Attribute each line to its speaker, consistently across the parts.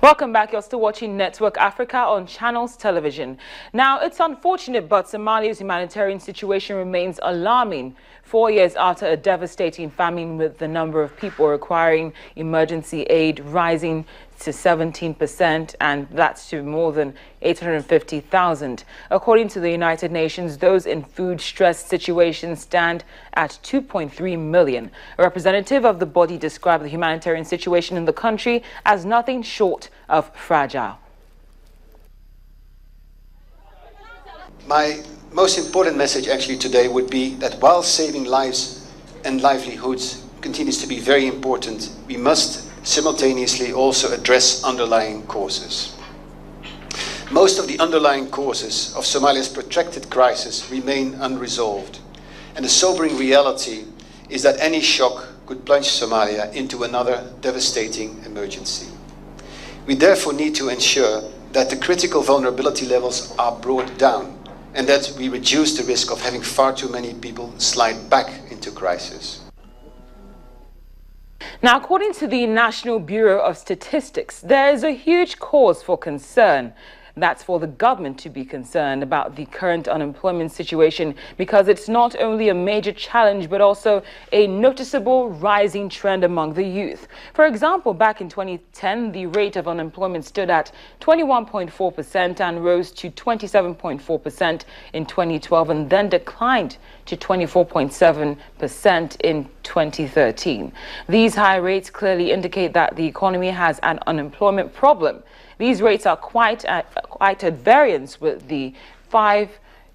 Speaker 1: Welcome back. You're still watching Network Africa on Channels Television. Now, it's unfortunate, but Somalia's humanitarian situation remains alarming 4 years after a devastating famine, with the number of people requiring emergency aid rising to 17%, and that's to more than 850,000. According to the United Nations, those in food-stressed situations stand at 2.3 million. A representative of the body described the humanitarian situation in the country as nothing short of fragile.
Speaker 2: My most important message actually today would be that while saving lives and livelihoods continues to be very important, we must simultaneously also address underlying causes. Most of the underlying causes of Somalia's protracted crisis remain unresolved, and the sobering reality is that any shock could plunge Somalia into another devastating emergency. We therefore need to ensure that the critical vulnerability levels are brought down and that we reduce the risk of having far too many people slide back into crisis.
Speaker 1: Now, according to the National Bureau of Statistics, there is a huge cause for concern. That's for the government to be concerned about the current unemployment situation, because it's not only a major challenge, but also a noticeable rising trend among the youth. For example, back in 2010, the rate of unemployment stood at 21.4% and rose to 27.4% in 2012, and then declined to 24.7% in 2013. These high rates clearly indicate that the economy has an unemployment problem. These rates are quite at variance with the 5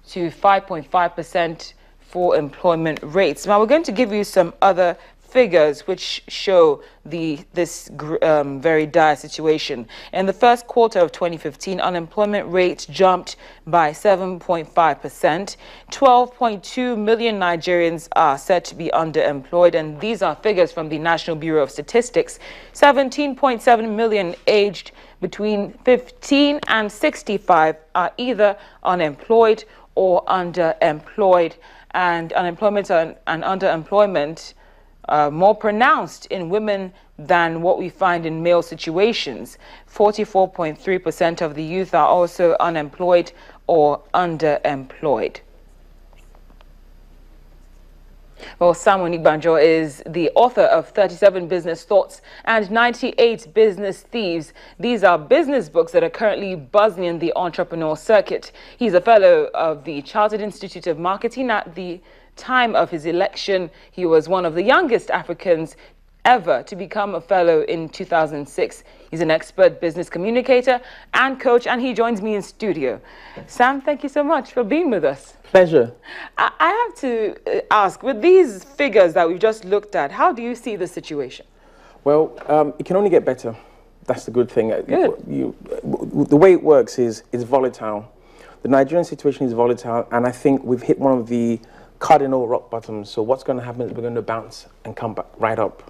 Speaker 1: to 5.5% for employment rates. Now, we're going to give you some other figures which show this very dire situation. In the first quarter of 2015, unemployment rate jumped by 7.5%. 12.2 million Nigerians are said to be underemployed, and these are figures from the National Bureau of Statistics. 17.7 million aged between 15 and 65 are either unemployed or underemployed, and unemployment and underemployment more pronounced in women than what we find in male situations. 44.3% of the youth are also unemployed or underemployed. Well, Sam Onigbanjo is the author of 37 Business Thoughts and 98 Business Thieves. These are business books that are currently buzzing in the entrepreneur circuit. He's a fellow of the Chartered Institute of Marketing. At the time of his election, he was one of the youngest Africans ever to become a fellow in 2006. He's an expert business communicator and coach, and he joins me in studio. Sam, thank you so much for being with us.
Speaker 3: Pleasure.
Speaker 1: I have to ask, with these figures that we've just looked at, how do you see the situation?
Speaker 3: Well, it can only get better. That's the good thing.
Speaker 1: Good.
Speaker 3: The way it works is it's volatile. The Nigerian situation is volatile, and I think we've hit one of the cardinal rock bottoms. So what's going to happen is we're going to bounce and come back right up.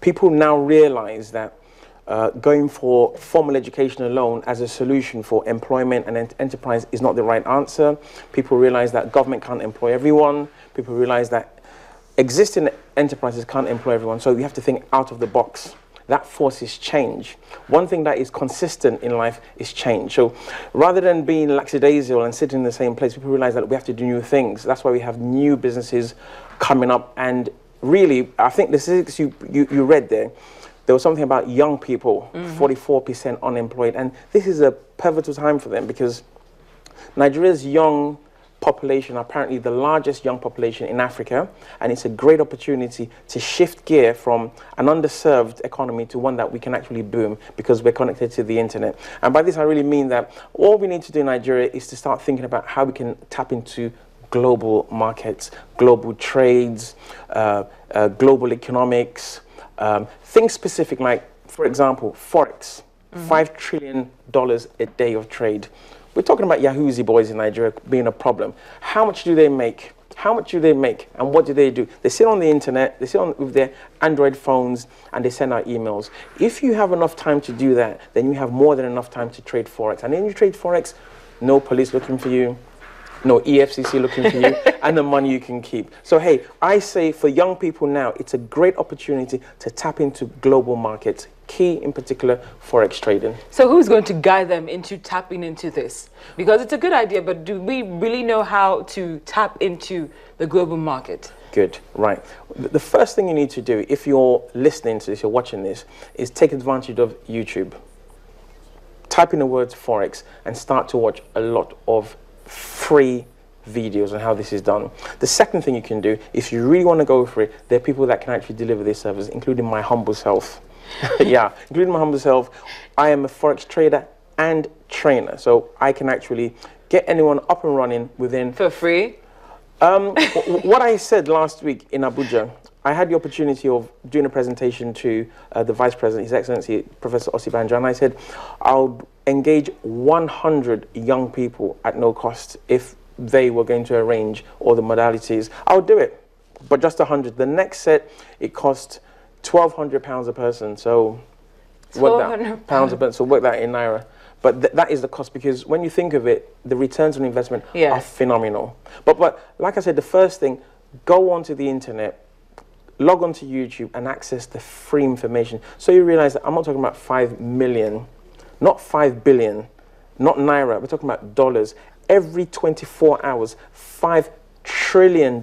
Speaker 3: People now realize that going for formal education alone as a solution for employment and enterprise is not the right answer. People realize that government can't employ everyone. People realize that existing enterprises can't employ everyone. So you have to think out of the box. That forces change. One thing that is consistent in life is change. So rather than being lackadaisical and sitting in the same place, people realize that we have to do new things. That's why we have new businesses coming up. And really, I think the statistics you read there was something about young people, 44% unemployed. And this is a pivotal time for them, because Nigeria's young population are apparently the largest young population in Africa, and it's a great opportunity to shift gear from an underserved economy to one that we can actually boom, because we're connected to the internet. And by this I really mean that all we need to do in Nigeria is to start thinking about how we can tap into global markets, global trades, global economics, things specific like, for example, Forex, $5 trillion a day of trade. We're talking about Yahoozy boys in Nigeria being a problem. How much do they make? How much do they make? And what do? They sit on the internet, they sit with their Android phones, and they send out emails. If you have enough time to do that, then you have more than enough time to trade Forex. And then you trade Forex, no police looking for you, no EFCC looking for you, and the money you can keep. So, hey, I say for young people now, it's a great opportunity to tap into global markets. key in particular forex trading.
Speaker 1: So who's going to guide them into tapping into this? Because it's a good idea, but do we really know how to tap into the global market?
Speaker 3: Good, right. The first thing you need to do, if you're listening to this, you're watching this, is take advantage of YouTube. Type in the words forex and start to watch a lot of free videos on how this is done. The second thing you can do, if you really want to go for it, there are people that can actually deliver this service, including my humble self. Yeah, including my humble self. I am a forex trader and trainer, so I can actually get anyone up and running within...
Speaker 1: For free?
Speaker 3: What I said last week in Abuja, I had the opportunity of doing a presentation to the Vice President, His Excellency, Professor Onigbanjo, and I said I'll engage 100 young people at no cost if they were going to arrange all the modalities. I'll do it, but just 100. The next set, it cost £1,200 a person, so work that pounds a person, so work that in naira. But that is the cost, because when you think of it, the returns on investment are phenomenal. But like I said, the first thing, go onto the internet, log onto YouTube and access the free information. So you realize that I'm not talking about 5 million, not 5 billion, not naira, we're talking about dollars. Every 24 hours, $5 trillion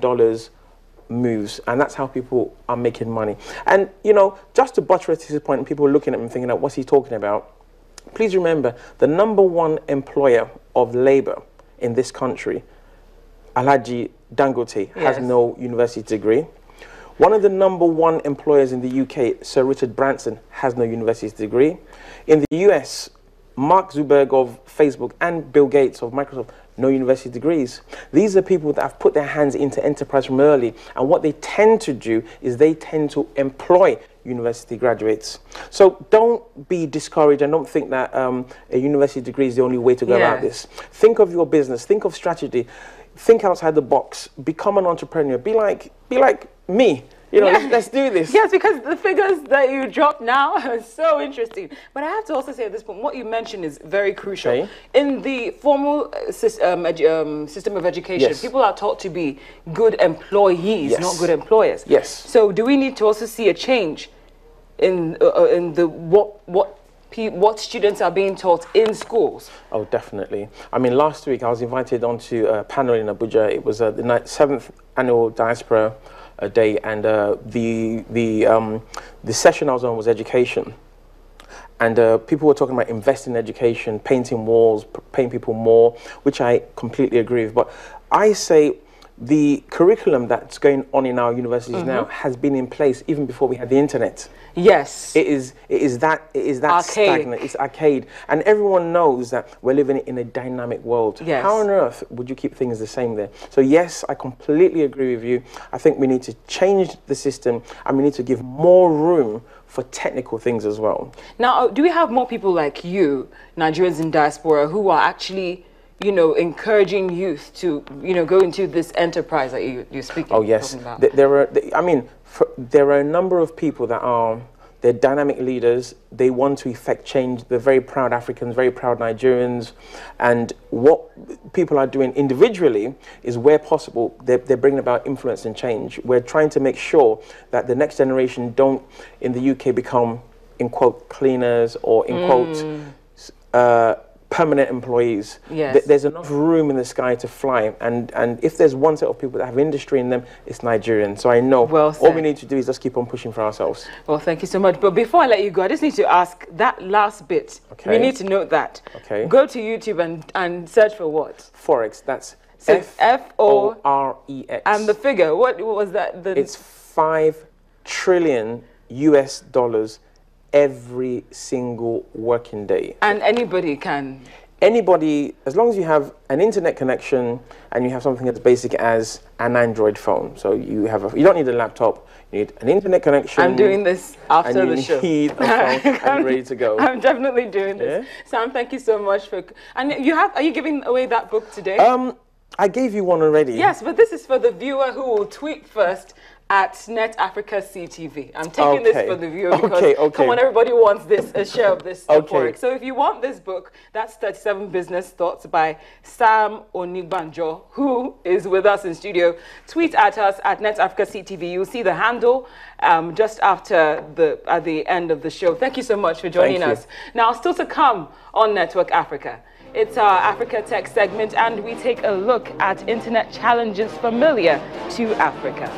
Speaker 3: moves, and that's how people are making money. And, you know, just to buttress his point, and people are looking at him thinking, what's he talking about? Please remember, the #1 employer of labor in this country, Alhaji Dangote, has no university degree. One of the #1 employers in the UK, Sir Richard Branson, has no university degree. In the US, Mark Zuckerberg of Facebook and Bill Gates of Microsoft, no university degrees. These are people that have put their hands into enterprise from early, and what they tend to do is they tend to employ university graduates. So don't be discouraged and don't think that a university degree is the only way to go about this. Think of your business, think of strategy, think outside the box, become an entrepreneur, be like me. You know, let's do this.
Speaker 1: Yes, because the figures that you dropped now are so interesting. But I have to also say at this point, what you mentioned is very crucial.
Speaker 3: Okay.
Speaker 1: In the formal system of education, people are taught to be good employees, not good employers.
Speaker 3: Yes.
Speaker 1: So do we need to also see a change in what students are being taught in schools? Oh,
Speaker 3: definitely. I mean, last week I was invited onto a panel in Abuja. It was the 7th annual Diaspora Day, and the session I was on was education. And people were talking about investing in education, painting walls, paying people more, which I completely agree with. But I say the curriculum that's going on in our universities now has been in place even before we had the internet.
Speaker 1: Yes.
Speaker 3: It is that stagnant. It's arcade. And everyone knows that we're living in a dynamic world.
Speaker 1: Yes.
Speaker 3: How on earth would you keep things the same there? So yes, I completely agree with you. I think we need to change the system, and we need to give more room for technical things as well. Now,
Speaker 1: do we have more people like you, Nigerians in diaspora, who are actually, you know, encouraging youth to, you know, go into this enterprise that you're speaking?
Speaker 3: Oh yes, there are a number of people that are, they're dynamic leaders. They want to effect change. They're very proud Africans, very proud Nigerians. And what people are doing individually is, where possible, they're bringing about influence and change. We're trying to make sure that the next generation don't, in the UK, become, in quote, cleaners, or in quote, permanent employees.
Speaker 1: Yes.
Speaker 3: There's enough room in the sky to fly, and if there's one set of people that have industry in them, it's Nigerians. So I know all we need to do is just keep on pushing for ourselves. Well, thank you so much. But before I let you go, I just need to ask that last bit. Okay. We need to note that. Okay. Go to YouTube and search for what? Forex. That's F-O-R-E-X. And the figure, what was that? It's $5 trillion every single working day. And anybody can? Anybody, as long as you have an internet connection and you have something as basic as an Android phone. So you don't need a laptop, you need an internet connection. I'm doing this after the show. Need a phone and ready to go. I'm definitely doing this. Yeah? Sam, thank you so much for, and are you giving away that book today? I gave you one already. Yes, but this is for the viewer who will tweet first
Speaker 1: at Net Africa CTV. I'm taking this for the viewer because,
Speaker 3: okay.
Speaker 1: come on, everybody wants this, a share of this
Speaker 3: Okay.
Speaker 1: So if you want this book, that's 37 Business Thoughts by Sam Onigbanjo, who is with us in studio. Tweet at us at Net Africa CTV. You'll see the handle just after at the end of the show. Thank you so much for joining us. Now, still to come on Network Africa. It's our Africa Tech segment, and we take a look at internet challenges familiar to Africa.